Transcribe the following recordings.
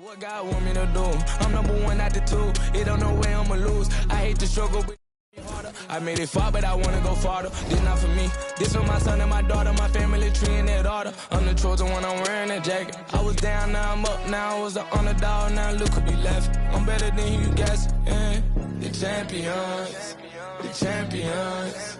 What God want me to do? I'm number one out the two. It don't know where I'ma lose. I hate the struggle, but I made it far, but I wanna go farther. This not for me. This for my son and my daughter, my family tree and that order. I'm the chosen one, I'm wearing that jacket. I was down, now I'm up. Now I was the underdog, now look who be left. I'm better than you guys. Yeah. The champions, the champions.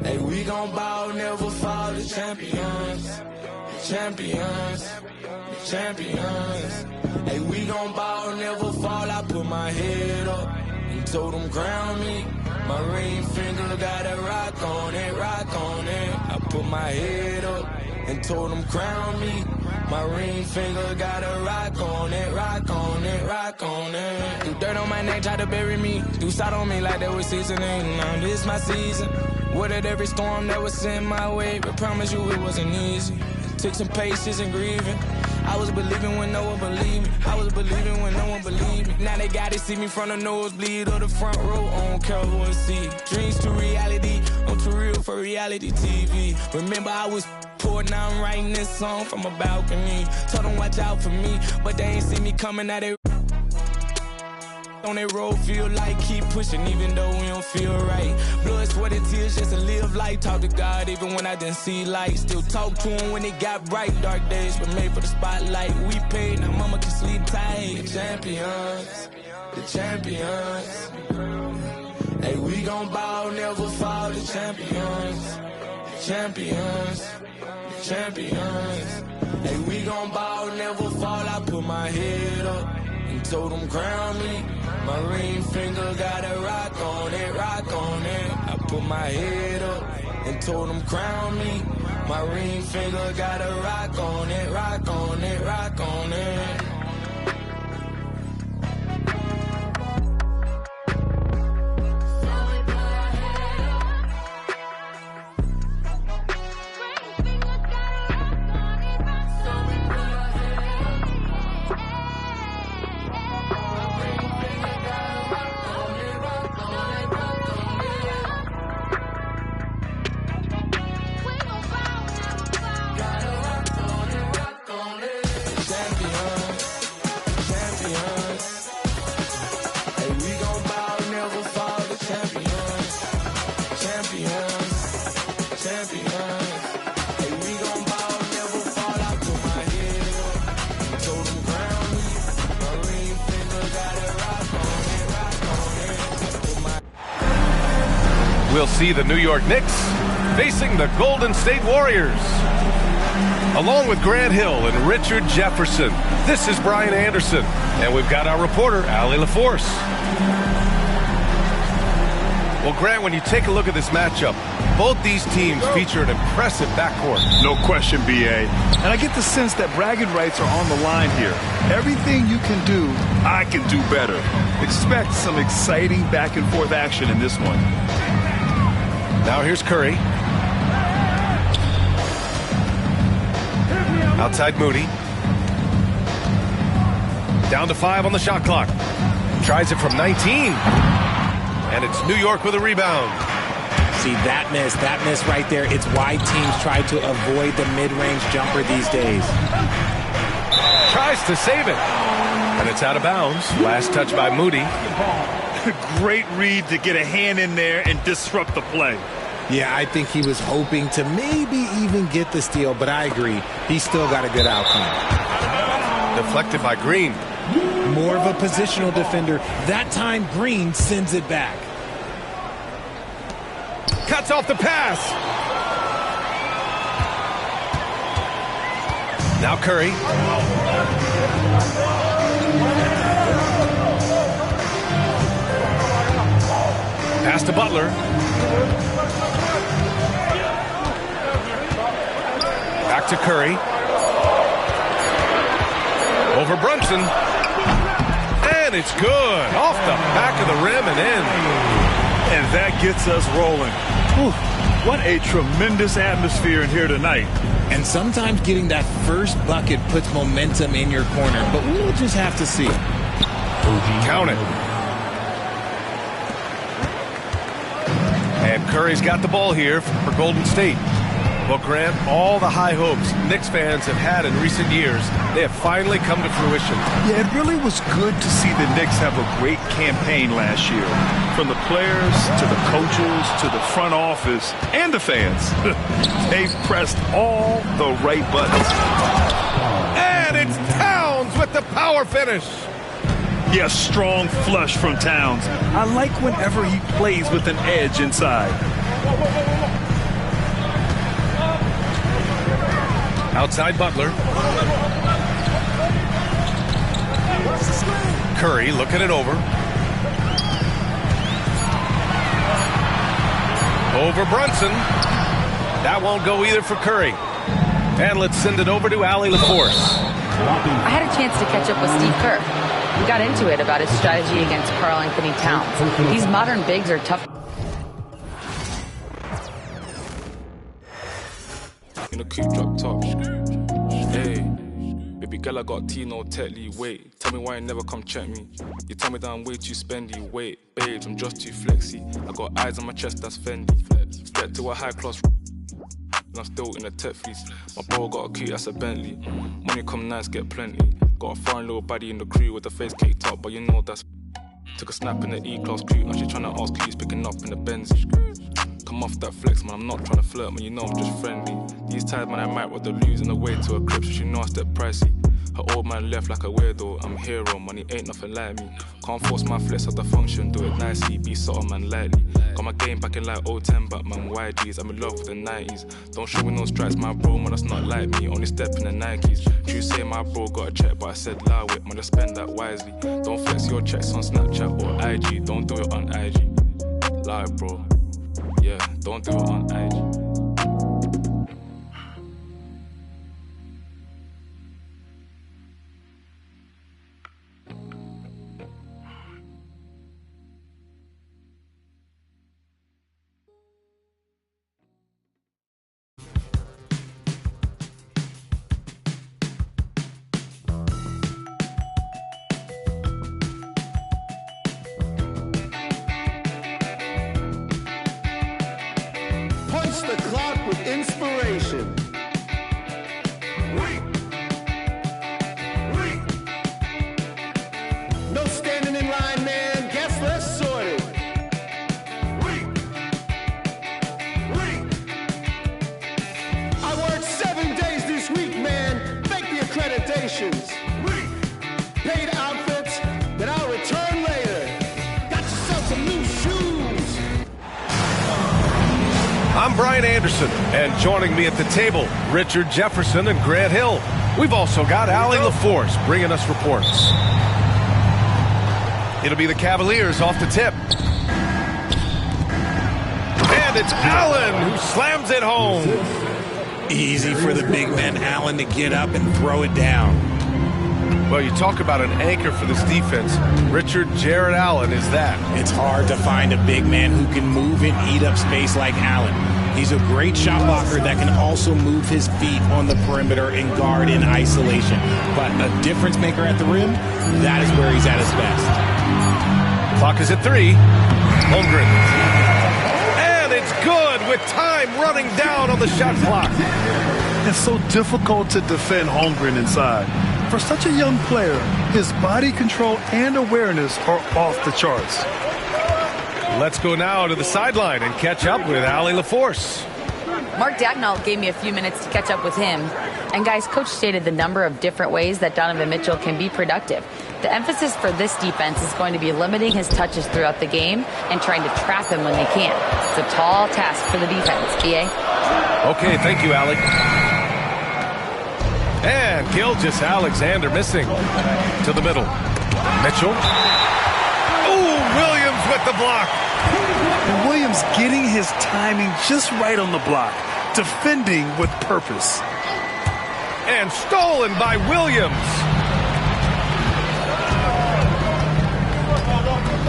Hey, we gon' ball, never fall. The champions, the champions, the champions. Hey, we gon' ball, never fall. I put my head up and told them crown me. My ring finger got a rock on it, rock on it. I put my head up and told them crown me. My ring finger got a rock on it, rock on it, rock on it. Do dirt on my neck, try to bury me. Do side on me like that was seasoning. Now this my season. Weathered every storm that was sent my way, but promise you it wasn't easy. Took some patience and grieving. I was believing when no one believed me. I was believing when no one believed me. Now they gotta see me from the nosebleed or the front row. I don't care who I see. Dreams to reality. I'm too real for reality TV. Remember I was poor, now I'm writing this song from a balcony. Told them watch out for me, but they ain't see me coming at it. On that road, feel like keep pushing even though we don't feel right. Blood, sweat, and tears just to live life. Talk to God even when I didn't see light. Still talk to him when it got bright. Dark days were made for the spotlight. We paid, now mama can sleep tight. The champions, the champions. Hey, we gon' ball, never fall. The champions, the champions, the champions. Hey, we gon' ball, never fall. I put my head up and told them crown me. My ring finger got a rock on it, rock on it. I put my head up and told them crown me. My ring finger got a rock on it, rock on it, rock on it. We'll see the New York Knicks facing the Golden State Warriors. Along with Grant Hill and Richard Jefferson, this is Brian Anderson, and we've got our reporter, Allie LaForce. Well, Grant, when you take a look at this matchup, both these teams feature an impressive backcourt. No question, B.A. And I get the sense that bragging rights are on the line here. Everything you can do, I can do better. Expect some exciting back-and-forth action in this one. Now here's Curry. Outside Moody. Down to 5 on the shot clock. Tries it from 19. And it's New York with a rebound. See, that miss right there. It's why teams try to avoid the mid-range jumper these days. Tries to save it. And it's out of bounds. Last touch by Moody. Great read to get a hand in there and disrupt the play. Yeah, I think he was hoping to maybe even get the steal, but I agree. He still got a good outcome. Deflected by Green. More of a positional defender. That time, Green sends it back. Cuts off the pass. Now Curry. Pass to Butler. Back to Curry. Over Brunson. And it's good. Off the back of the rim and in. And that gets us rolling. Whew, what a tremendous atmosphere in here tonight. And sometimes getting that first bucket puts momentum in your corner, but we'll just have to see. Count it. And Curry's got the ball here for Golden State. Well, Grant, all the high hopes Knicks fans have had in recent years, they have finally come to fruition. Yeah, it really was good to see the Knicks have a great campaign last year. From the players to the coaches to the front office and the fans. They've pressed all the right buttons. And it's Towns with the power finish. Yeah, strong flush from Towns. I like whenever he plays with an edge inside. Outside Butler. Curry looking it over. Over Brunson. That won't go either for Curry. And let's send it over to Allie LaForce. I had a chance to catch up with Steve Kerr. We got into it about his strategy against Karl Anthony Towns. These modern bigs are tough. In a coupe drop top. Hey, baby girl, I got Tino Tetley. Wait, tell me why you never come check me. You tell me that I'm way too spendy. Wait, babes, I'm just too flexy. I got eyes on my chest, that's Fendi. Get to a high class, and I'm still in a tech fleece. My bro got a coupe, that's a Bentley. Money come nice, get plenty. Got a foreign little baddie in the crew with the face caked up, but you know that's. Took a snap in the E-class coupe, now she tryna ask who's picking up in the Benz. Come off that flex, man, I'm not tryna flirt, man, you know I'm just friendly. These times, man, I might want to lose on the way to a crib, so she know I step pricey. Her old man left like a weirdo, I'm a hero, money ain't nothing like me. Can't force my flex at the function, do it nicely, be subtle, man, lightly. Got my game back in like 010, but man, YGs, I'm in love with the 90s. Don't show me no stripes, my bro, man, that's not like me, only step in the Nikes. True say my bro got a check, but I said lie with, man, just spend that wisely. Don't flex your checks on Snapchat or IG, don't do it on IG. Lie, bro, yeah, don't do it on IG. The clock with inspiration. No standing in line, man. Guess less sorted. I worked 7 days this week, man. Thank the accreditations. Paid outfits that I'll return later. Got yourself some new shoes. I'm Brian Anderson, and joining me at the table, Richard Jefferson and Grant Hill. We've also got Allie LaForce bringing us reports. It'll be the Cavaliers off the tip. And it's Allen who slams it home. Easy for the big man Allen to get up and throw it down. Well, you talk about an anchor for this defense. Richard Jarrett Allen is that. It's hard to find a big man who can move and eat up space like Allen. He's a great shot blocker that can also move his feet on the perimeter and guard in isolation. But a difference maker at the rim, that is where he's at his best. Clock is at 3. Holmgren. And it's good with time running down on the shot clock. It's so difficult to defend Holmgren inside. For such a young player, his body control and awareness are off the charts. Let's go now to the sideline and catch up with Allie LaForce. Mark Dagnall gave me a few minutes to catch up with him. And guys, Coach stated the number of different ways that Donovan Mitchell can be productive. The emphasis for this defense is going to be limiting his touches throughout the game and trying to trap him when they can. It's a tall task for the defense, B.A. Okay, thank you, Allie. And Gilgeous-Alexander missing to the middle. Mitchell. Oh, Williams with the block. And Williams getting his timing just right on the block. Defending with purpose. And stolen by Williams.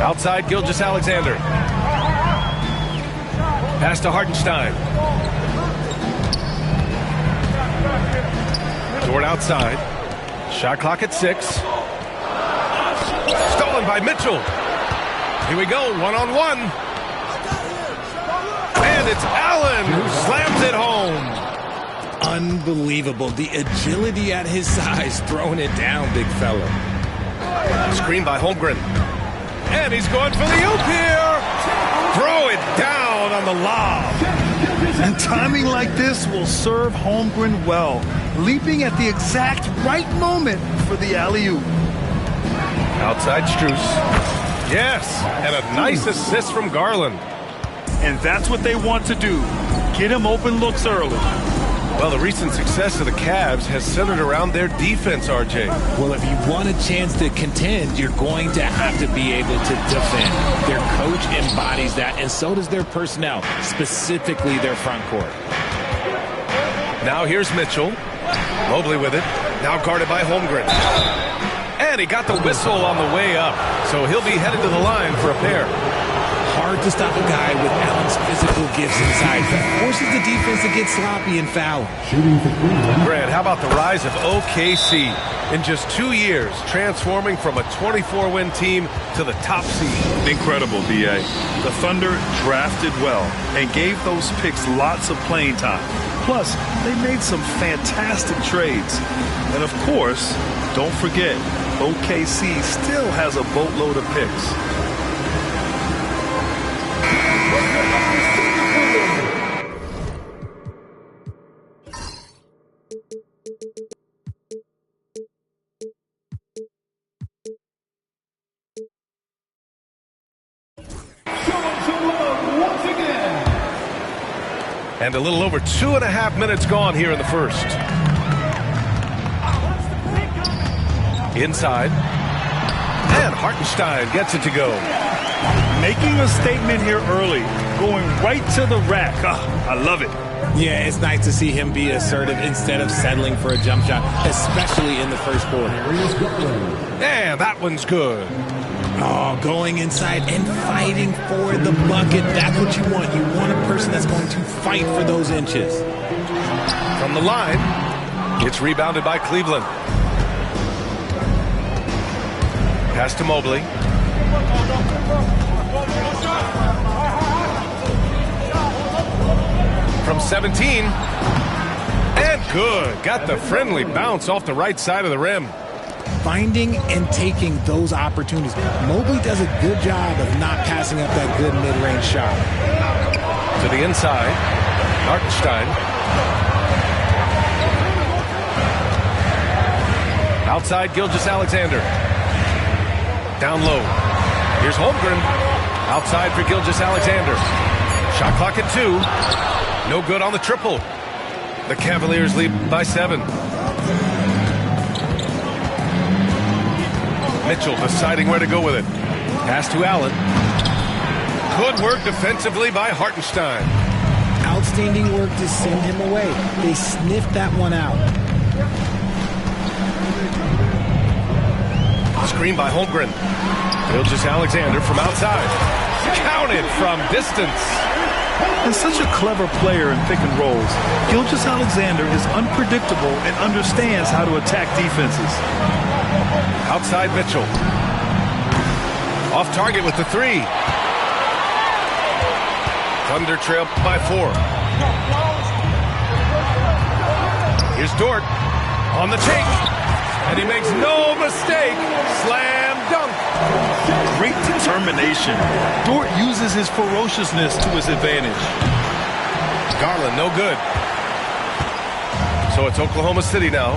Outside Gilgeous-Alexander. Pass to Hartenstein. Dort outside. Shot clock at 6. Stolen by Mitchell. Here we go, one-on-one. And it's Allen who slams it home. Unbelievable. The agility at his size, throwing it down, big fella. Screen by Holmgren. And he's going for the oop here. Throw it down on the lob. And timing like this will serve Holmgren well, leaping at the exact right moment for the alley-oop. Outside Strus. Yes, and a nice assist from Garland. And that's what they want to do. Get him open looks early. Well, the recent success of the Cavs has centered around their defense, RJ. Well, if you want a chance to contend, you're going to have to be able to defend. Their coach embodies that, and so does their personnel, specifically their front court. Now here's Mitchell. Mobley with it. Now guarded by Holmgren. And he got the whistle on the way up, so he'll be headed to the line for a pair. Hard to stop a guy with Allen's physical gifts inside. He forces the defense to get sloppy and foul. Grant, how about the rise of OKC? In just 2 years, transforming from a 24-win team to the top seed. Incredible, B.A. The Thunder drafted well and gave those picks lots of playing time. Plus, they made some fantastic trades. And of course, don't forget, OKC still has a boatload of picks. And a little over 2.5 minutes gone here in the first. Inside. And Hartenstein gets it to go. Making a statement here early. Going right to the rack. I love it. Yeah, it's nice to see him be assertive instead of settling for a jump shot, especially in the first quarter. And that one's good. Oh, going inside and fighting for the bucket. That's what you want. You want a person that's going to fight for those inches. From the line, it's rebounded by Cleveland. Pass to Mobley. From 17. And good. Got the friendly bounce off the right side of the rim. Finding and taking those opportunities. Mobley does a good job of not passing up that good mid-range shot. To the inside. Hartenstein. Outside Gilgeous-Alexander. Down low. Here's Holmgren. Outside for Gilgeous-Alexander. Shot clock at 2. No good on the triple. The Cavaliers lead by 7. Mitchell deciding where to go with it. Pass to Allen. Good work defensively by Hartenstein. Outstanding work to send him away. They sniffed that one out. Screen by Holmgren. Gilgeous-Alexander from outside. Counted from distance. And such a clever player in pick and rolls, Gilgeous-Alexander is unpredictable and understands how to attack defenses. Outside Mitchell. Off target with the 3. Thunder trail by 4. Here's Dort on the take. And he makes no mistake. Slam dunk. Great determination. Dort uses his ferociousness to his advantage. Garland, no good. So it's Oklahoma City now.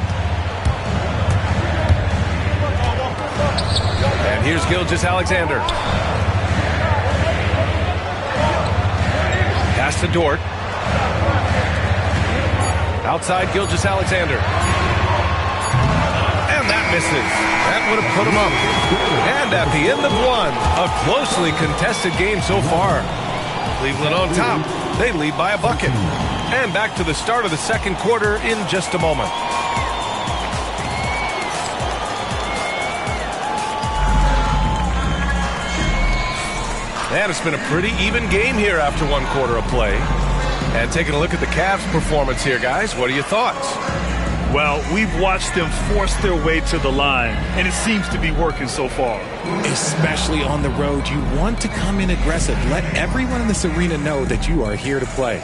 And here's Gilgeous-Alexander. Pass to Dort. Outside Gilgeous-Alexander. And that misses. That would have put him up. And at the end of 1, a closely contested game so far. Cleveland on top. They lead by a bucket. And back to the start of the second quarter in just a moment. And it's been a pretty even game here after 1 quarter of play. And taking a look at the Cavs' performance here, guys, what are your thoughts? Well, we've watched them force their way to the line, and it seems to be working so far. Especially on the road, you want to come in aggressive. Let everyone in this arena know that you are here to play.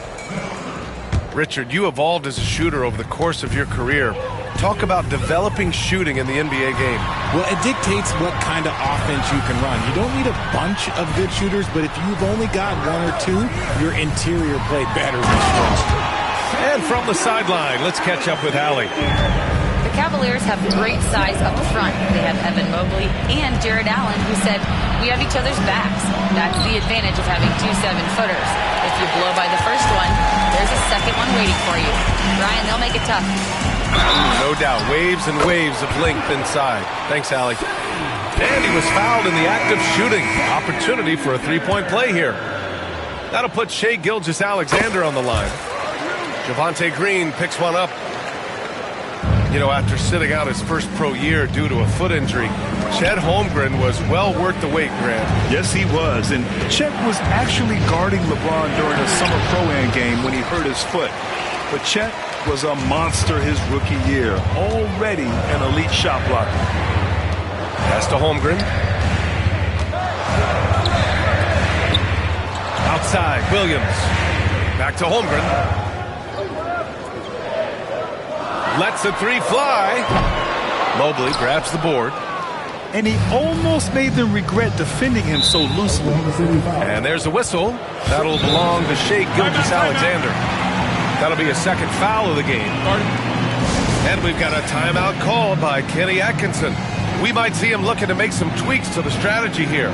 Richard, you evolved as a shooter over the course of your career. Talk about developing shooting in the NBA game. Well, it dictates what kind of offense you can run. You don't need a bunch of good shooters, but if you've only got one or two, your interior play better than yours. And from the sideline, let's catch up with Allie. The Cavaliers have great size up front. They have Evan Mobley and Jared Allen, who said, "We have each other's backs." That's the advantage of having 2 7-footers. If you blow by the first one, there's a second one waiting for you. Brian, they'll make it tough. No doubt. Waves and waves of length inside. Thanks, Allie. And he was fouled in the act of shooting. Opportunity for a 3-point play here. That'll put Shai Gilgeous-Alexander on the line. Javonte Green picks one up. You know, after sitting out his first pro year due to a foot injury, Chet Holmgren was well worth the wait, Grant. Yes, he was. And Chet was actually guarding LeBron during a summer pro-am game when he hurt his foot. But Chet was a monster his rookie year. Already an elite shot blocker. Pass to Holmgren. Outside, Williams. Back to Holmgren. Lets the 3 fly. Mobley grabs the board. And he almost made them regret defending him so loosely. And there's the whistle. That'll belong to Shai Gilgeous-Alexander. That'll be a second foul of the game. And we've got a timeout called by Kenny Atkinson. We might see him looking to make some tweaks to the strategy here.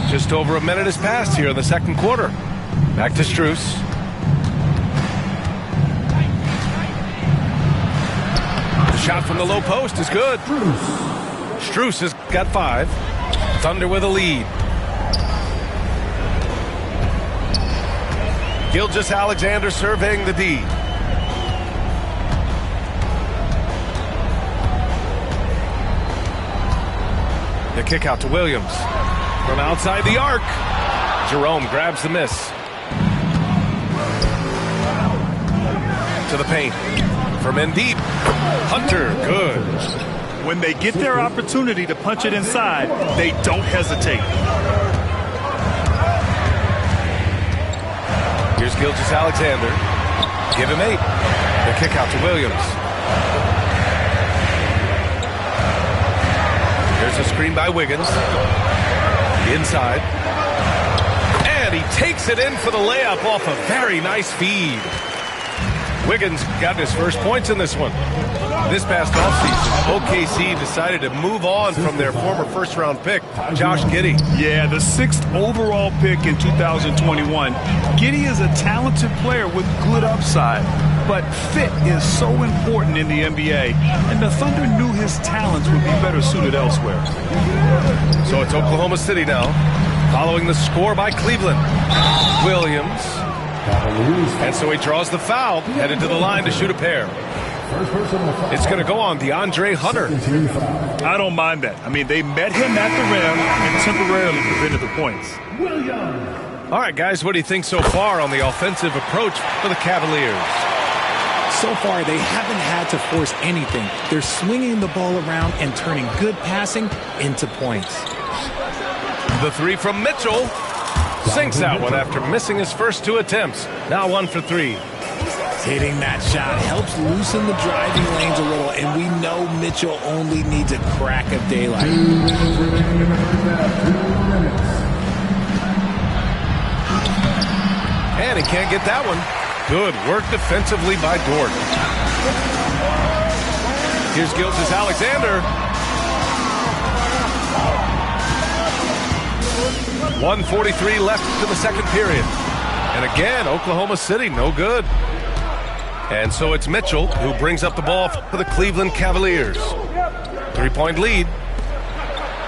Just over a minute has passed here in the second quarter. Back to Strus. The shot from the low post is good. Strus has got 5. Thunder with a lead. Gilgeous-Alexander surveying the D. The kick out to Williams. From outside the arc, Jerome grabs the miss. To the paint. From in deep. Hunter, good. When they get their opportunity to punch it inside, they don't hesitate. Here's Gilgeous-Alexander. Give him 8. The kick out to Williams. There's a screen by Wiggins. Inside. And he takes it in for the layup off a very nice feed. Wiggins got his first points in this one. This past offseason, OKC decided to move on from their former first-round pick, Josh Giddey. Yeah, the 6th overall pick in 2021. Giddey is a talented player with good upside, but fit is so important in the NBA, and the Thunder knew his talents would be better suited elsewhere. So it's Oklahoma City now, following the score by Cleveland. Williams. And so he draws the foul, headed to the line to shoot a pair. It's going to go on DeAndre Hunter. I don't mind that. I mean, they met him at the rim and temporarily prevented the points. All right, guys, what do you think so far on the offensive approach for the Cavaliers? So far, they haven't had to force anything. They're swinging the ball around and turning good passing into points. The 3 from Mitchell. Sinks that one after missing his first 2 attempts. Now 1 for 3. Hitting that shot helps loosen the driving lanes a little, and we know Mitchell only needs a crack of daylight. And he can't get that one. Good work defensively by Dort. Here's Gilgeous-Alexander. 1:43 left to the second period. And again, Oklahoma City, no good. And so it's Mitchell who brings up the ball for the Cleveland Cavaliers. 3-point lead.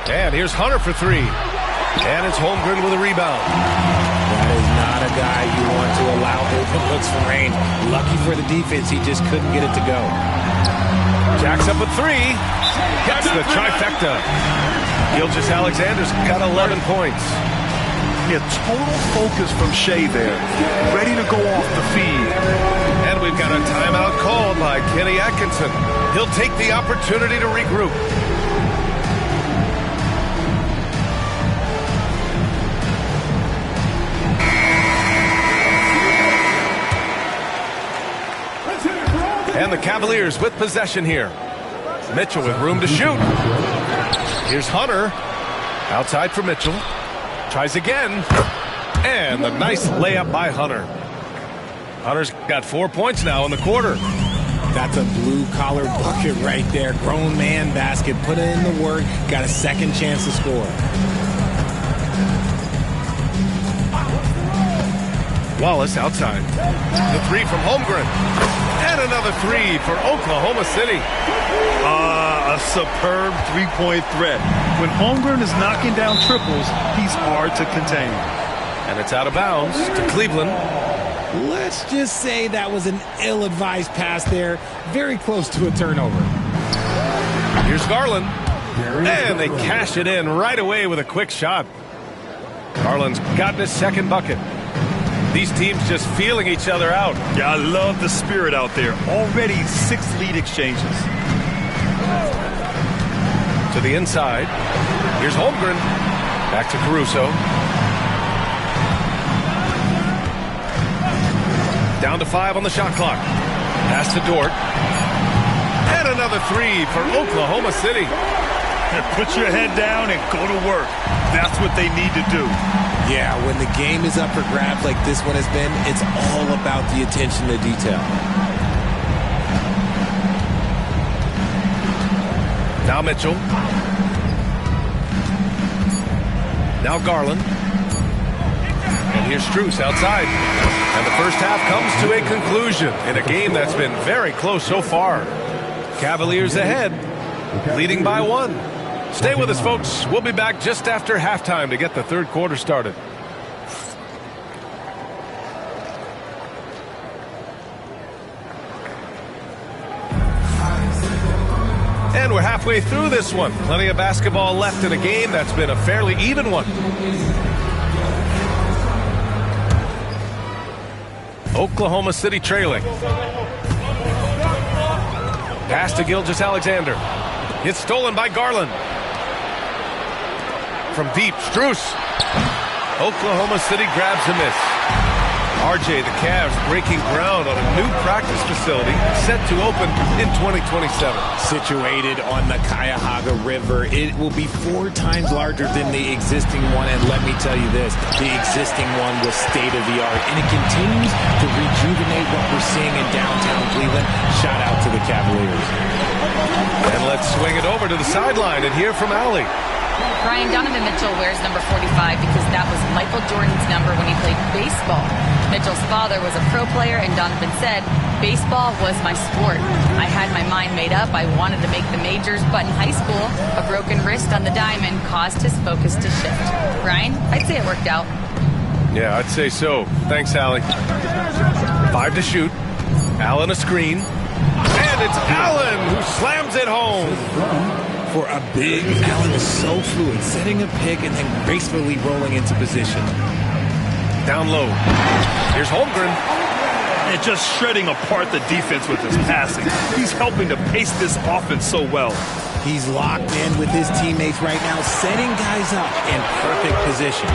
And here's Hunter for 3. And it's Holmgren with a rebound. That is not a guy you want to allow open looks from range. Lucky for the defense, he just couldn't get it to go. Jacks up a 3. Gets the trifecta. Gilgeous-Alexander's got 11 points. Yeah, total focus from Shai there. Ready to go off the feed. And we've we've got a timeout called by Kenny Atkinson. He'll take the opportunity to regroup. And the Cavaliers with possession here. Mitchell with room to shoot. Here's Hunter. Outside for Mitchell. Tries again. And the nice layup by Hunter. Hunter's got 4 points now in the quarter. That's a blue-collar bucket right there. Grown man basket. Put in the work. Got a second chance to score. Wallace outside. The three from Holmgren. And another three for Oklahoma City. A superb three-point threat. When Holmgren is knocking down triples, he's hard to contain. And it's out of bounds to Cleveland. Let's just say that was an ill-advised pass there. Very close to a turnover. Here's Garland. And they cash it in right away with a quick shot. Garland's gotten his second bucket. These teams just feeling each other out. Yeah, I love the spirit out there. Already 6 lead exchanges. To the inside. Here's Holmgren. Back to Caruso. Down to 5 on the shot clock. Pass to Dort. And another three for Oklahoma City. Put your head down and go to work. That's what they need to do. Yeah, when the game is up for grabs like this one has been, it's all about the attention to detail. Now Mitchell. Now Garland. And here's Strus outside. And the first half comes to a conclusion in a game that's been very close so far. Cavaliers ahead, leading by 1. Stay with us, folks. We'll be back just after halftime to get the third quarter started. And we're halfway through this one. Plenty of basketball left in a game that's been a fairly even one. Oklahoma City trailing. Pass to Gilgeous-Alexander. It's stolen by Garland. From deep, Strus. Oklahoma City grabs a miss. RJ, the Cavs breaking ground on a new practice facility set to open in 2027. Situated on the Cuyahoga River, it will be 4 times larger than the existing one. And let me tell you this, the existing one was state-of-the-art. And it continues to rejuvenate what we're seeing in downtown Cleveland. Shout out to the Cavaliers. And let's swing it over to the sideline and hear from Allie. Brian, Donovan Mitchell wears number 45 because that was Michael Jordan's number when he played baseball. Mitchell's father was a pro player, and Donovan said, baseball was my sport. I had my mind made up. I wanted to make the majors, but in high school, a broken wrist on the diamond caused his focus to shift. Brian, I'd say it worked out. Yeah, I'd say so. Thanks, Allie. 5 to shoot. Allen a screen. And it's Allen who slams it home. For a big, Allen is so fluid, setting a pick and then gracefully rolling into position. Down low. Here's Holmgren. And just shredding apart the defense with his passing. He's helping to pace this offense so well. He's locked in with his teammates right now, setting guys up in perfect position.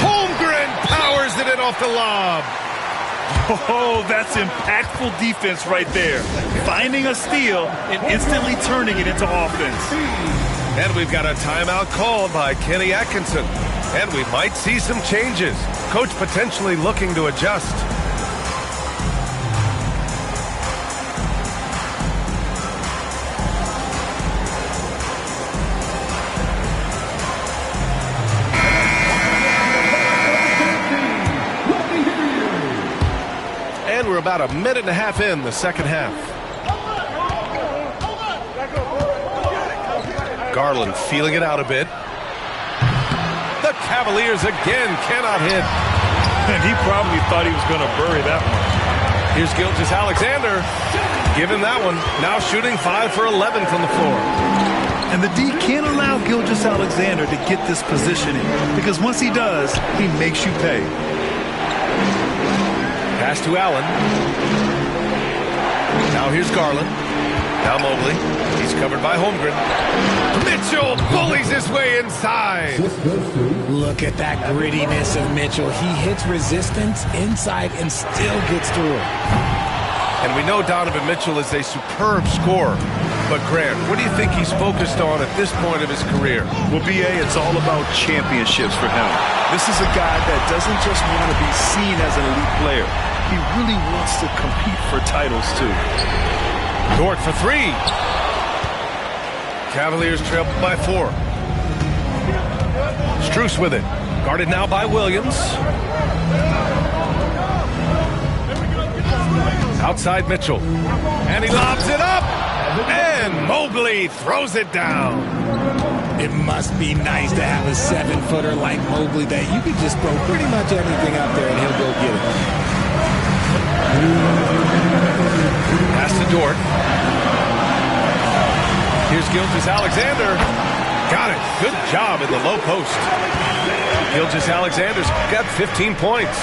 Holmgren powers it in off the lob. Oh, that's impactful defense right there. Finding a steal and instantly turning it into offense. And we've got a timeout called by Kenny Atkinson. And we might see some changes. Coach potentially looking to adjust. And we're about a minute and a half in the second half. Garland feeling it out a bit. The Cavaliers again cannot hit. And he probably thought he was going to bury that one. Here's Gilgeous-Alexander. Give him that one. Now shooting 5 for 11 from the floor. And the D can't allow Gilgeous-Alexander to get this positioning, because once he does, he makes you pay. Pass Pass to Allen. Now here's Garland. Now Mobley. He's covered by Holmgren. Mitchell bullies his way inside. Look at that grittiness of Mitchell. He hits resistance inside and still gets through it. And we know Donovan Mitchell is a superb scorer. But Grant, what do you think he's focused on at this point of his career? Well, B.A., it's all about championships for him. This is a guy that doesn't just want to be seen as an elite player. He really wants to compete for titles, too. Dort for three. Cavaliers trail by 4. Strus with it. Guarded now by Williams. Outside Mitchell. And he lobs it up. And Mobley throws it down. It must be nice to have a 7-footer like Mobley that you can just throw pretty much anything up there and he'll go get it. Pass to Dort. Here's Gilgeous-Alexander. Got it. Good job in the low post. Gilgeous-Alexander's got 15 points.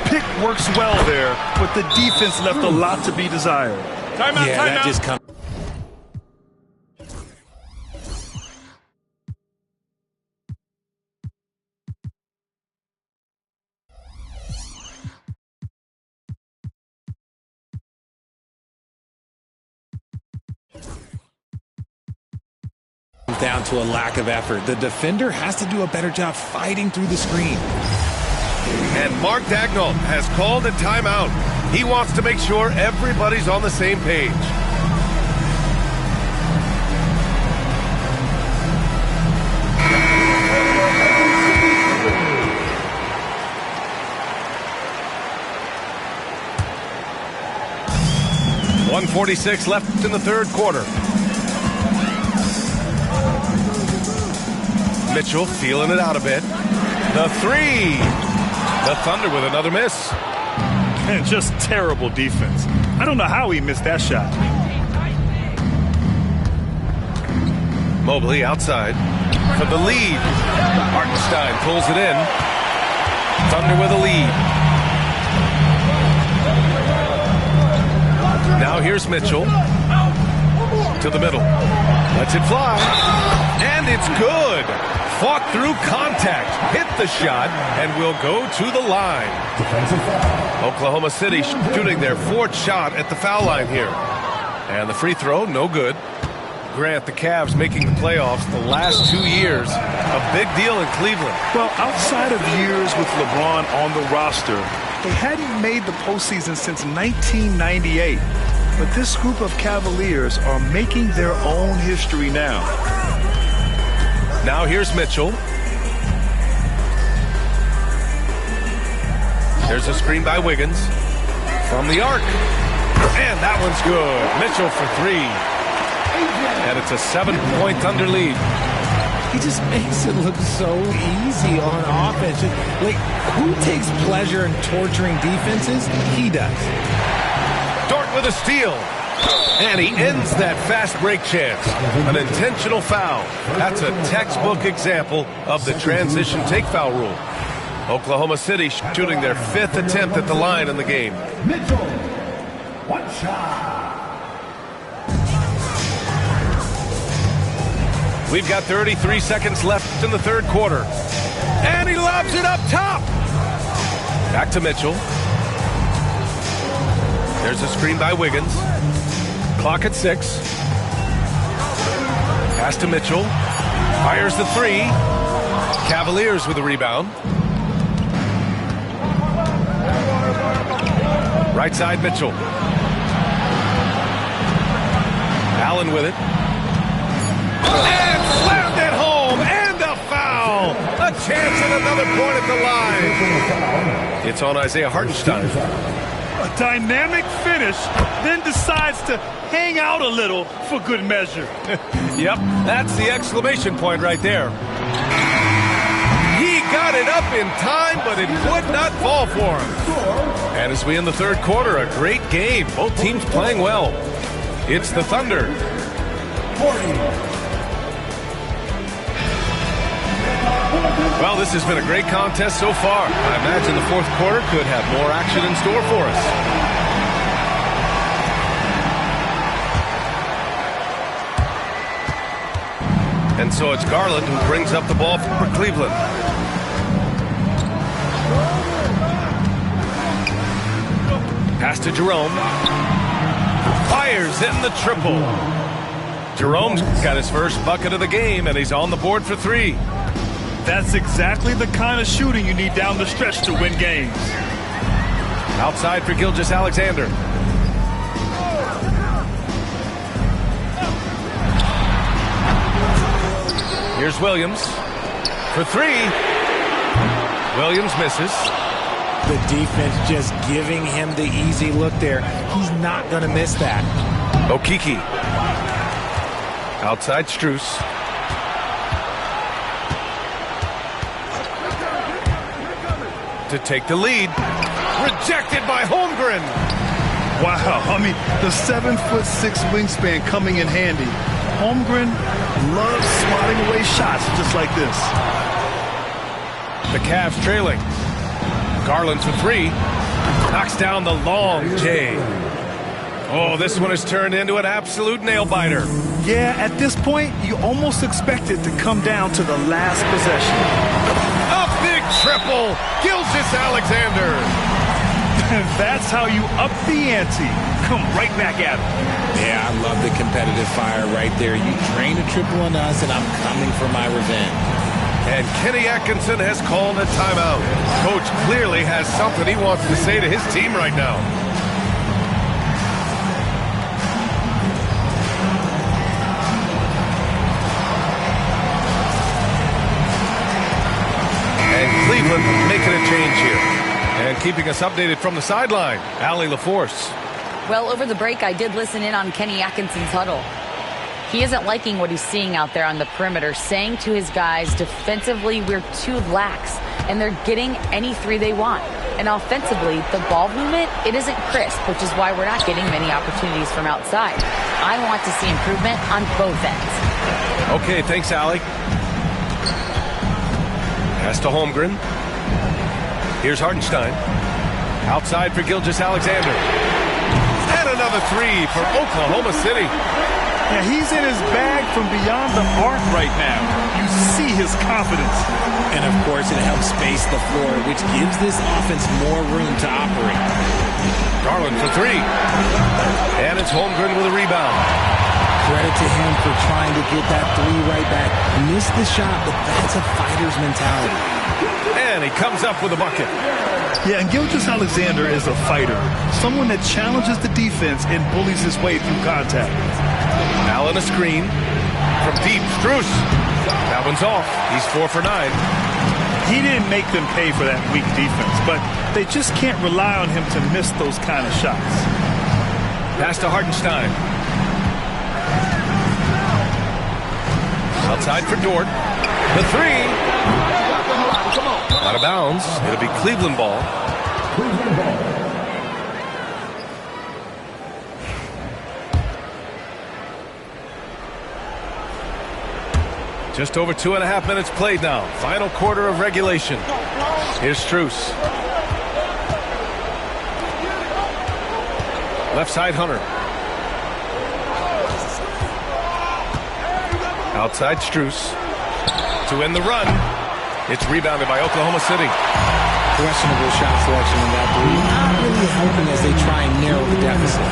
Pick works well there, but the defense left a lot to be desired. Timeout, yeah, that just comes. Down to a lack of effort. The defender has to do a better job fighting through the screen. And Mark Daigneault has called a timeout. He wants to make sure everybody's on the same page. .146 left in the third quarter. Mitchell feeling it out a bit. The three. The Thunder with another miss. And just terrible defense. I don't know how he missed that shot. Mobley outside for the lead. Hartenstein pulls it in. Thunder with a lead. Now here's Mitchell. To the middle. Lets it fly. And it's good. Fought through contact, hit the shot, and will go to the line. Oklahoma City shooting their 4th shot at the foul line here. And the free throw, no good. Grant, the Cavs making the playoffs the last 2 years. A big deal in Cleveland. Well, outside of years with LeBron on the roster, they hadn't made the postseason since 1998. But this group of Cavaliers are making their own history now. Now here's Mitchell. There's a screen by Wiggins. From the arc. And that one's good. Mitchell for 3. And it's a 7-point Thunder lead. He just makes it look so easy on offense. Like, who takes pleasure in torturing defenses? He does. Dort with a steal. And he ends that fast break chance. An intentional foul. That's a textbook example of the transition take foul rule. Oklahoma City shooting their 5th attempt at the line in the game. Mitchell, 1 shot. We've got 33 seconds left in the third quarter. And he lobs it up top. Back to Mitchell. There's a screen by Wiggins. Clock at 6. Pass to Mitchell. Fires the 3. Cavaliers with the rebound. Right side Mitchell. Allen with it. And slammed it home. And a foul. A chance at another point at the line. It's on Isaiah Hartenstein. A dynamic finish, then decides to hang out a little for good measure. Yep, that's the exclamation point right there. He got it up in time, but it would not fall for him. And as we end the third quarter, a great game. Both teams playing well. It's the Thunder. 40. Well, this has been a great contest so far. I imagine the fourth quarter could have more action in store for us. And so it's Garland who brings up the ball for Cleveland. Pass to Jerome. Fires in the triple. Jerome's got his first bucket of the game, and he's on the board for 3. That's exactly the kind of shooting you need down the stretch to win games. Outside for Gilgeous-Alexander. Here's Williams for 3. Williams misses. The defense just giving him the easy look there. He's not going to miss that. Okeke. Outside Strus. To take the lead. Rejected by Holmgren. Wow, I mean, the 7'6" wingspan coming in handy. Holmgren loves swatting away shots just like this. The Cavs trailing. Garland for 3. Knocks down the long J. Oh, this one has turned into an absolute nail-biter. Yeah, at this point, you almost expect it to come down to the last possession. A big triple. Gilgeous-Alexander. That's how you up the ante. Come right back at him. Yeah, I love the competitive fire right there. You drain a triple on us, and I'm coming for my revenge. And Kenny Atkinson has called a timeout. Coach clearly has something he wants to say to his team right now. And Cleveland making a change here. And keeping us updated from the sideline, Allie LaForce. Well, over the break, I did listen in on Kenny Atkinson's huddle. He isn't liking what he's seeing out there on the perimeter, saying to his guys, defensively, we're too lax, and they're getting any 3 they want. And offensively, the ball movement, it isn't crisp, which is why we're not getting many opportunities from outside. I want to see improvement on both ends. Okay, thanks, Allie. Pass to Holmgren. Here's Hartenstein. Outside for Gilgeous-Alexander. And another 3 for Oklahoma City. Yeah, he's in his bag from beyond the arc right now. You see his confidence. And, of course, it helps space the floor, which gives this offense more room to operate. Garland for 3. And it's Holmgren with a rebound. Credit to him for trying to get that 3 right back. Missed the shot, but that's a fighter's mentality. And he comes up with a bucket. Yeah, and Gilgeous-Alexander is a fighter. Someone that challenges the defense and bullies his way through contact. Allen a screen. From deep, Strus. That one's off. He's 4 for 9. He didn't make them pay for that weak defense, but they just can't rely on him to miss those kind of shots. Pass to Hartenstein. Outside for Dort. The 3. Out of bounds. It'll be Cleveland ball. Just over 2.5 minutes played now. Final quarter of regulation. Here's Strus. Left side, Hunter. Outside Strus. To end the run. It's rebounded by Oklahoma City. Questionable shot selection in that 3. Not really helping as they try and narrow the deficit.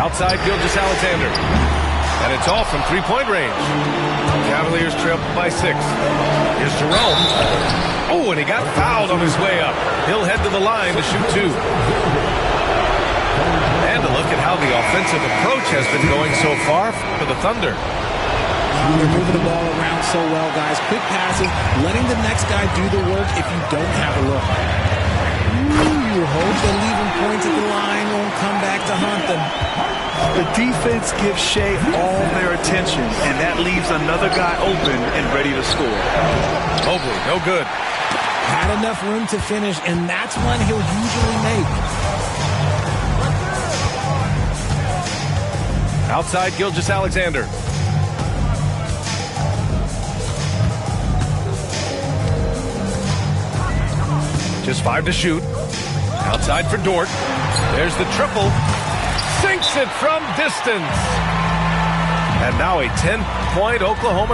Outside Gilgeous-Alexander. And it's off from 3-point range. Cavaliers trail by 6. Here's Jerome. Oh, and he got fouled on his way up. He'll head to the line to shoot 2. And a look at how the offensive approach has been going so far for the Thunder. You're moving the ball around so well, guys. Quick passing, letting the next guy do the work if you don't have a look. You hope that leaving points at the line won't come back to haunt them. The defense gives Shea all their attention, and that leaves another guy open and ready to score. Mobley, no good. Had enough room to finish, and that's one he'll usually make. Outside Gilgeous-Alexander. Just 5 to shoot. Outside for Dort. There's the triple. Sinks it from distance. And now a 10-point Oklahoma